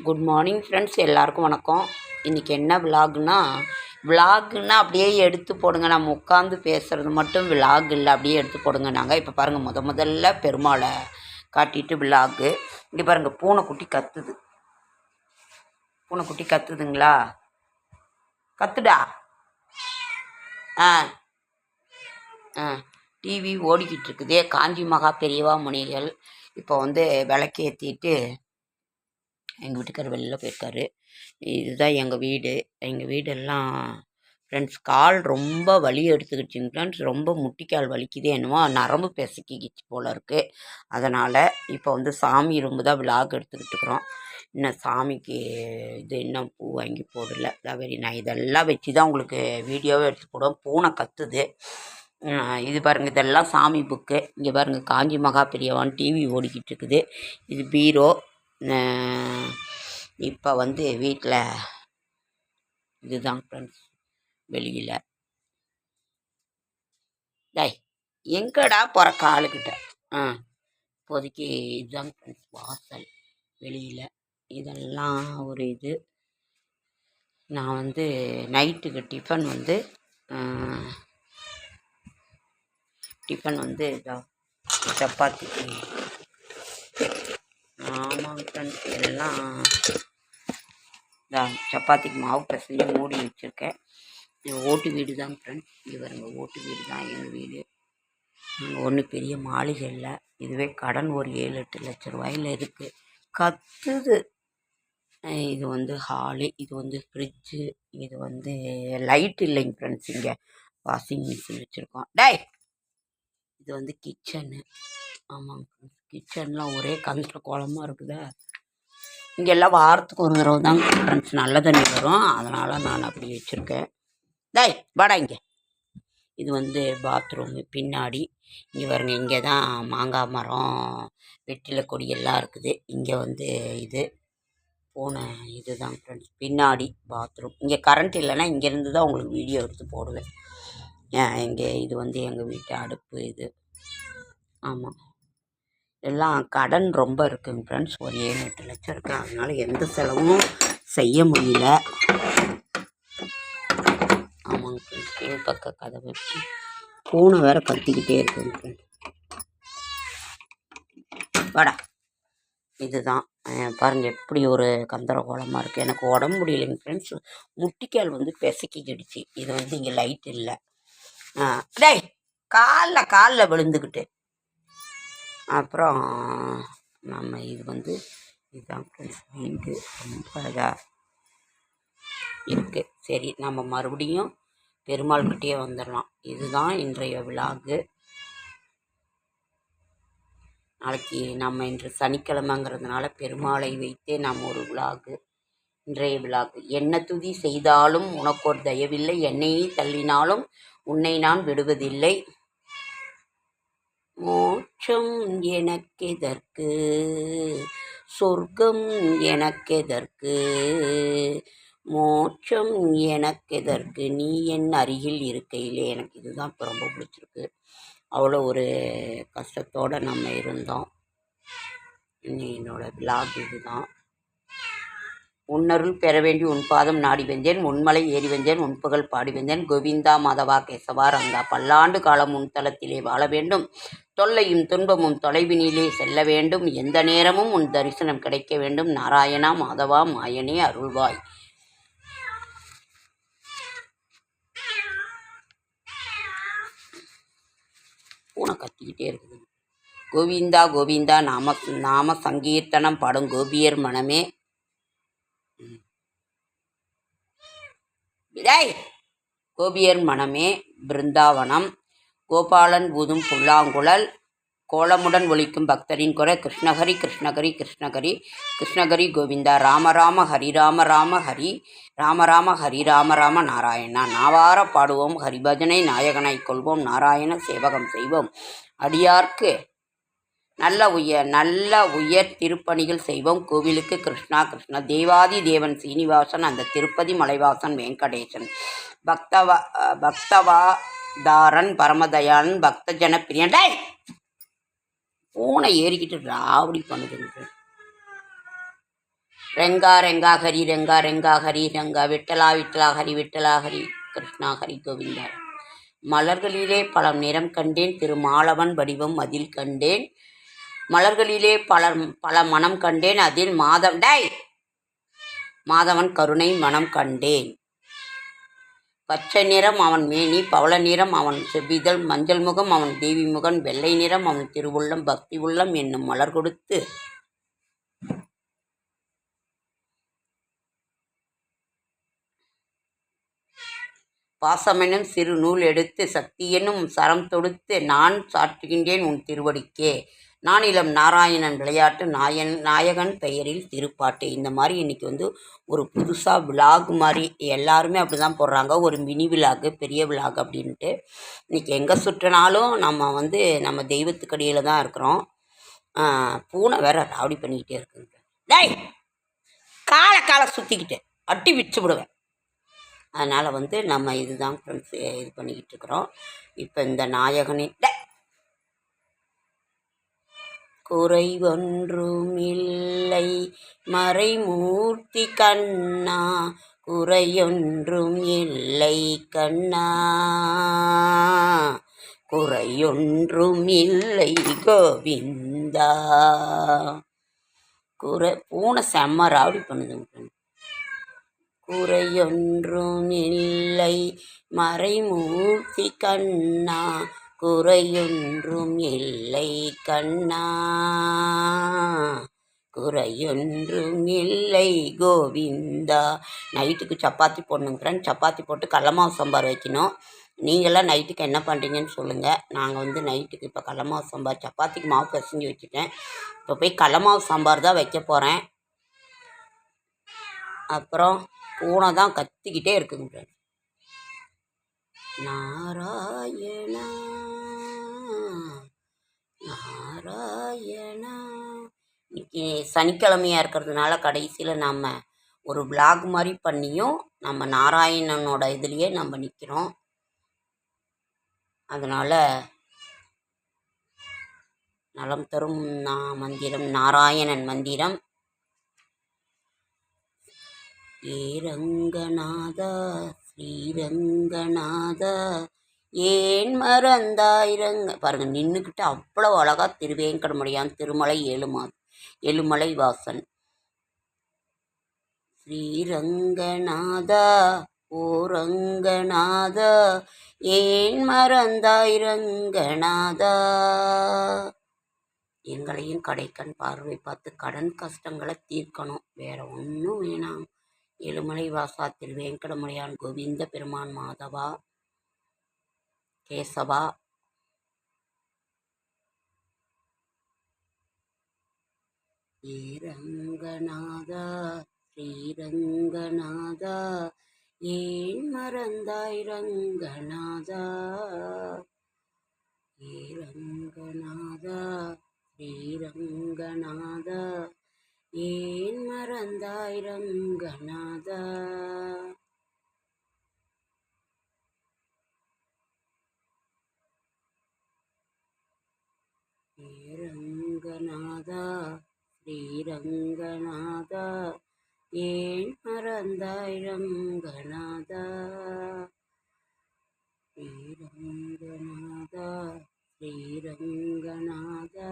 Good morning friends, எல்லாருக்கும் வணக்கம். இன்றைக்கி என்ன விலாகுன்னா அப்படியே எடுத்து போடுங்க. நம்ம உட்காந்து பேசுகிறது மட்டும் விலாக் இல்லை, அப்படியே எடுத்து போடுங்க. நாங்கள் இப்போ பாருங்கள், முதல்ல பெருமாளை காட்டிட்டு விலாகு. இங்கே பாருங்கள், பூனைக்குட்டி கத்துதுங்களா? கத்துடா. டிவி ஓடிக்கிட்டு இருக்குது. காஞ்சி மகா பெரியவா முனிகள் இப்போ விளக்கேற்றிட்டு எங்கள் வீட்டுக்கார் வெளியில் போயிருக்காரு. இதுதான் எங்கள் வீடெல்லாம் ஃப்ரெண்ட்ஸ். கால் ரொம்ப வலி எடுத்துக்கிச்சிங்க ஃப்ரெண்ட்ஸ். ரொம்ப முட்டிக்கால் வலிக்குது, என்னமோ நரம்பு பிசக்கிக்கிச்சு போல் இருக்குது. அதனால் இப்போ சாமி ரூம்பு தான் விலாக் எடுத்துக்கிட்டு இருக்கிறோம். இன்னும் சாமிக்கு இன்னும் பூ வாங்கி போடல. நான் இதெல்லாம் வச்சு தான் உங்களுக்கு வீடியோவே எடுத்து போடுவோம். பூனை கத்துது. இது பாருங்கள், இதெல்லாம் சாமி புக்கு. இங்கே பாருங்கள், காஞ்சி மகா பெரியவான் டிவி ஓடிக்கிட்டு இருக்குது. இது பீரோ. இப்போ வீட்டில் இதுதான் ஃப்ரெண்ட்ஸ். வெளியில் எங்கடா போகிற காலுக்கிட்ட இப்போதைக்கு இதுதான் ஃப்ரெண்ட்ஸ் வாசல். வெளியில் இதெல்லாம் ஒரு இது. நான் நைட்டுக்கு டிஃபன் சப்பாத்தி. ஆமாங்க ஃப்ரெண்ட்ஸ், எல்லாம் சப்பாத்திக்கு மாவு பிசைஞ்சு மூடி வச்சுருக்கேன். ஓட்டு வீடு தான் ஃப்ரெண்ட்ஸ். இது பாருங்க, ஓட்டு வீடு தான் எங்கள் வீடு. ஒன்றும் பெரிய மாளிகை இல்லை. இதுவே கடன் ஒரு 7-8 லட்ச ரூபாயில் இருக்குது. கத்துது. இது ஹாலு. இது ஃப்ரிட்ஜு. இது லைட் இல்லைங்க ஃப்ரெண்ட்ஸ். இங்கே வாஷிங் மிஷின் வச்சுருக்கோம். இது கிச்சனு. ஆமாங்க ஃப்ரெண்ட்ஸ், கிச்சன்லாம் ஒரே கந்தத்தில் குளமாக இருக்குதா. இங்கெல்லாம் வாரத்துக்கு ஒரு தடவை தாங்க ஃப்ரெண்ட்ஸ் நல்ல தண்ணி வரும். அதனால் நான் அப்படி வச்சுருக்கேன். வாடா இங்கே. இது பாத்ரூமு பின்னாடி. இங்கே பாருங்க, இங்கே தான் மாங்காய் மரம், வெற்றிலை கொடி எல்லாம் இருக்குது. இங்கே இது பூனை. இதுதான் ஃப்ரெண்ட்ஸ் பின்னாடி பாத்ரூம். இங்கே கரண்ட் இல்லைன்னா இங்கேருந்து தான் உங்களுக்கு வீடியோ எடுத்து போடுவேன். இங்கே இது எங்கள் வீட்டு அடுப்பு. இது ஆமாம், எல்லாம் கடன் ரொம்ப இருக்குங்க ஃப்ரெண்ட்ஸ். ஒரு 7-8 லட்சம் இருக்குது. அதனால் எந்த செலவும் செய்ய முடியல. ஆமாங்க ஃப்ரெண்ட்ஸ், கீழ்பக்க கதவு. பூனை வேறு கத்திக்கிட்டே இருக்குங்க ஃப்ரெண்ட்ஸ். வாடா. இதுதான் பாருங்கள், எப்படி ஒரு கந்தரகோலமாக இருக்குது. எனக்கு உடம்பு முடியலைங்க ஃப்ரெண்ட்ஸ். முட்டிக்கால் பிசக்கிக்கிடுச்சு. இது இங்கே லைட் இல்லை. காலில் விழுந்துக்கிட்டு அப்புறம் நம்ம இதுதான் ஃப்ரெண்ட்ஸ் வீடு. ரொம்ப இதாக இருக்குது. சரி, நம்ம மறுபடியும் பெருமாள்கிட்டே வந்துடலாம். இதுதான் இன்றைய விலாகு. நாளைக்கு நம்ம இன்று சனிக்கிழமைங்கிறதுனால பெருமாளை வைத்தே நம்ம ஒரு விலாகு. இன்றைய விலாகு: என்ன துதி செய்தாலும் உனக்கொரு தயவில்லை, என்னையே தள்ளினாலும் உன்னை நான் விடுவதில்லை. மோட்சம் எனக்கெதற்கு, சொர்க்கம் எனக்கெதற்கு, மோட்சம் எனக்கெதற்கு, நீ என் அருகில் இருக்கையிலே. எனக்கு இதுதான் இப்போ ரொம்ப பிடிச்சிருக்கு. அவ்வளோ ஒரு கஷ்டத்தோடு நம்ம இருந்தோம். என்னோட விலாக் இதுதான். உன்னருள் பெற வேண்டி உன் பாதம் நாடி வந்தேன், உன்மலை ஏறி வந்தேன், உன் புகழ் பாடி வந்தேன். கோவிந்தா மாதவா கேசவா ரங்கா, பல்லாண்டு காலம் உன் தலத்திலே வாழ வேண்டும், தொல்லையும் துன்பமும் தொலைவினிலே செல்ல வேண்டும், எந்த நேரமும் உன் தரிசனம் கிடைக்க வேண்டும். நாராயணா மாதவா மாயனே அருள்வாய். பூனை கத்திக்கிட்டே இருக்குது. கோவிந்தா கோவிந்தா நாம சங்கீர்த்தனம் பாடும் கோபியர் மனமே. கோபியர் மனமே பிருந்தாவனம். கோபாலன் ஊதும் புல்லாங்குழல், கோலமுடன் ஒலிக்கும் பக்தரின் குறை. கிருஷ்ணகரி கிருஷ்ணகரி கிருஷ்ணகரி கிருஷ்ணகரி கோவிந்தா. ராம ராம ஹரி ராம ராம ஹரி ராம ராம ஹரி ராம ராம நாராயணா. நாவார பாடுவோம் ஹரிபஜனை, நாயகனாய் கொள்வோம், நாராயண சேவகம் செய்வோம். அடியார்க்கு நல்ல உயர் திருப்பணிகள் செய்வோம். கோவிலுக்கு கிருஷ்ணா கிருஷ்ணா. தேவாதி தேவன் சீனிவாசன், அந்த திருப்பதி மலைவாசன் வெங்கடேசன், பக்தவாதாரன் பரமதயாளன், பக்தஜன பிரியன். பூனை ஏறிக்கிட்டு ராவடி பண்ணுதுங்க. ரெங்கா ரெங்கா ஹரி ரெங்கா ரெங்கா ஹரி ரெங்கா விட்டலா விட்டலா ஹரி கிருஷ்ணா ஹரி கோவிந்தா. மலர்களிலே பல நிறம் கண்டேன் திருமாலவன் வடிவம் அதில் கண்டேன். மலர்களிலே பல மனம் கண்டேன் அதில் மாதவன் கருணை மனம் கண்டேன். பச்சை நிறம் அவன் மேனி, பவள நிறம் அவன் செவ்விதழ், மஞ்சள் முகம் அவன் தேவி முகன், வெள்ளை நிறம் அவன் திருவுள்ளம், பக்தி உள்ளம் என்னும் மலர் கொடுத்து பாசமெனும் சிறு நூல் எடுத்து சக்தி என்னும் சரம் தொடுத்து நான் சாற்றுகின்றேன் உன் திருவடிக்கே. நான் இளம் நாராயணன் விளையாட்டு நாயகன் பெயரில் திருப்பாட்டு. இந்த மாதிரி இன்றைக்கி ஒரு புதுசாக விலாக் மாதிரி எல்லாருமே அப்படி தான் போடுறாங்க. ஒரு மினி விலாகு பெரிய விலாக் அப்படின்ட்டு. இன்றைக்கி எங்கே சுற்றினாலும் நம்ம தெய்வத்துக்கடியில் தான் இருக்கிறோம். பூனை வேற ராவடி பண்ணிக்கிட்டே இருக்குங்க. டேய் காலை சுற்றிக்கிட்டு அட்டி விச்சு விடுவேன். அதனால் நம்ம இதுதான் ஃப்ரெண்ட்ஸ் இது பண்ணிக்கிட்டு இருக்கிறோம். இப்போ இந்த நாயகனின் குறை ஒன்றும் இல்லை மறைமூர்த்தி கண்ணா, குறையொன்றும் இல்லை கண்ணா, குறையொன்றும் இல்லை கோவிந்தா. பூனை செம்ம ராவடி பண்ணுதுங்க. குறையொன்றும் இல்லை மறைமூர்த்தி கண்ணா, குறையொன்றும் இல்லை கண்ணா, குறையொன்றும் இல்லை கோவிந்தா. நைட்டுக்கு சப்பாத்தி போடணுங்கிறேன். சப்பாத்தி போட்டு கடல மாவு சாம்பார் வைக்கணும். நீங்களாம் நைட்டுக்கு என்ன பண்ணுறீங்கன்னு சொல்லுங்கள். நாங்கள் நைட்டுக்கு இப்போ கடல மாவு சாம்பார், சப்பாத்திக்கு மாவு பிசைஞ்சு வச்சுட்டேன். இப்போ போய் கடல மாவு சாம்பார் தான் வைக்க போகிறேன். அப்புறம் பூனை தான் கத்திக்கிட்டே இருக்குங்க. நாராயணா நாராயணா. இன்னைக்கு சனிக்கிழமையாக இருக்கிறதுனால கடைசியில் நம்ம ஒரு விலாக் மாதிரி பண்ணியும் நம்ம நாராயணனோட இதுலேயே நம்ம நிற்கிறோம். அதனால் நலம் தரும் மந்திரம் நாராயணன் மந்திரம். ஏரங்கநாதா ஸ்ரீரங்கநாதா ஏன் மறந்தாயிரங்க. பாருங்கள் நின்றுக்கிட்டு அவ்வளோ அழகாக திருவேங்கடமுடையான் திருமலை ஏழுமலை வாசன். ஸ்ரீரங்கநாதா ஓரங்கநாதா ஏன் மறந்தாயிரங்கநாதா. எங்களையும் கடைக்கண் பார்வை பார்த்து கடன் கஷ்டங்களை தீர்க்கணும். வேற ஒன்றும் வேணாம். ஏழுமலை வாசா திருவேங்கடமுடையான் கோவிந்த பெருமான் மாதவா கேசவா ஏரங்கநாதா ஸ்ரீரங்கநாதா ஏன் மறந்தாயிரங்கநாதா. ஏரங்கநாதா ஸ்ரீரங்கநாதா ஏன் மறந்தாயிரங்கநாதா. ஏரங்கநாதா ஸ்ரீரங்கநாதா ஏன் மறந்தாயிரங்கநாதா. ஸ்ரீரங்கநாதா ஸ்ரீரங்கநாதா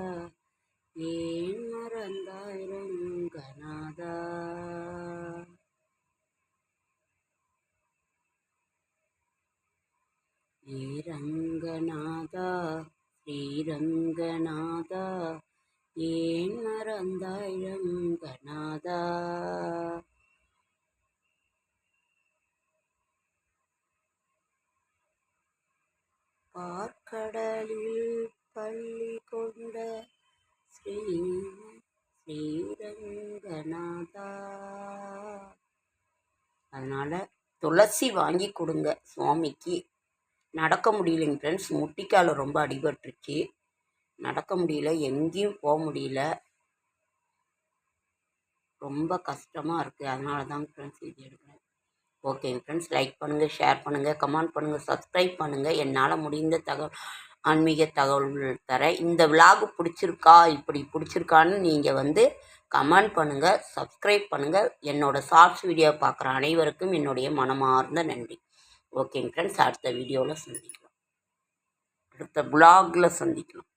ஏன் மறந்தாயிரங்கநாதா. ஏரங்கநாதா ஸ்ரீரங்கநாதா ஏன் மறந்தாயிரங்கநாதா. பார்க்கடலில் பள்ளி கொண்ட ஸ்ரீரங்கநாதா. அதனால் துளசி வாங்கி கொடுங்க சுவாமிக்கு. நடக்க முடியலைங்க ஃப்ரெண்ட்ஸ். முட்டிக்கால் ரொம்ப அடிபட்டுருச்சு. நடக்க முடியல, எங்கேயும் போக முடியல, ரொம்ப கஷ்டமாக இருக்குது. அதனால தாங்க ஃப்ரெண்ட்ஸ் இது எடுக்கிறேன். ஓகேங்க ஃப்ரெண்ட்ஸ், லைக் பண்ணுங்கள், ஷேர் பண்ணுங்கள், கமெண்ட் பண்ணுங்கள், சப்ஸ்கிரைப் பண்ணுங்கள். என்னால் முடிந்த ஆன்மீக தகவல்கள் தர. இந்த விலாகு பிடிச்சிருக்கா, இப்படி பிடிச்சிருக்கான்னு நீங்கள் கமெண்ட் பண்ணுங்கள், சப்ஸ்கிரைப் பண்ணுங்கள். என்னோடய ஷார்ட்ஸ் வீடியோ பார்க்குற அனைவருக்கும் என்னுடைய மனமார்ந்த நன்றி. ஓகேங்க ஃப்ரெண்ட்ஸ், அடுத்த வீடியோவில் சந்திக்கலாம், அடுத்த ப்ளாகில் சந்திக்கலாம்.